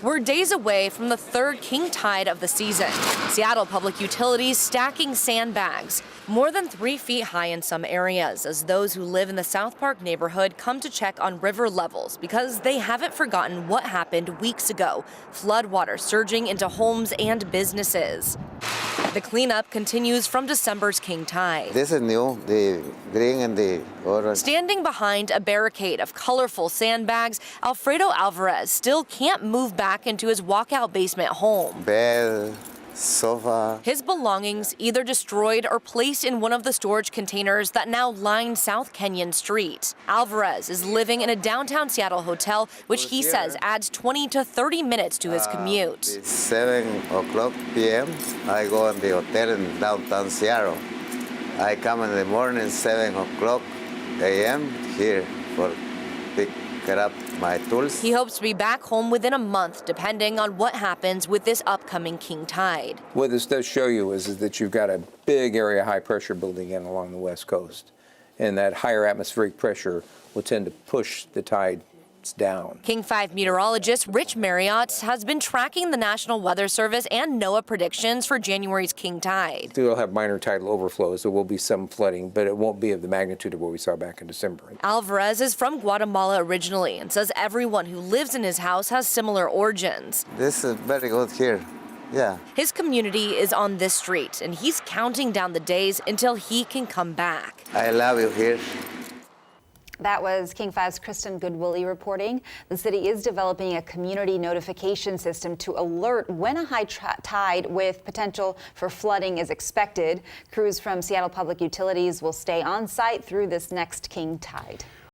We're days away from the third king tide of the season. Seattle Public Utilities stacking sandbags, more than 3 feet high in some areas, as those who live in the South Park neighborhood come to check on river levels because they haven't forgotten what happened weeks ago, floodwater surging into homes and businesses. The cleanup continues from December's king tide. This is new, the green and the orange. Standing behind a barricade of colorful sandbags, Alfredo Alvarez still can't move back into his walkout basement home. Bed, sofa. His belongings either destroyed or placed in one of the storage containers that now line South Kenyon Street. Alvarez is living in a downtown Seattle hotel, which he says adds 20 to 30 minutes to his commute. It's 7 o'clock p.m. I go in the hotel in downtown Seattle. I come in the morning, 7 o'clock a.m. here for pick up my tools. He hopes to be back home within a month, depending on what happens with this upcoming king tide. What this does show you is that you've got a big area of high pressure building in along the west coast. And that higher atmospheric pressure will tend to push the tides down. King 5 meteorologist Rich Marriott has been tracking the National Weather Service and NOAA predictions for January's king tide. We'll have minor tidal overflows. There will be some flooding, but it won't be of the magnitude of what we saw back in December. Alvarez is from Guatemala originally and says everyone who lives in his house has similar origins. This is very good here. Yeah. His community is on this street, and he's counting down the days until he can come back. I love you here. That was King 5's Kristen Goodwillie reporting. The city is developing a community notification system to alert when a high tide with potential for flooding is expected. Crews from Seattle Public Utilities will stay on site through this next king tide.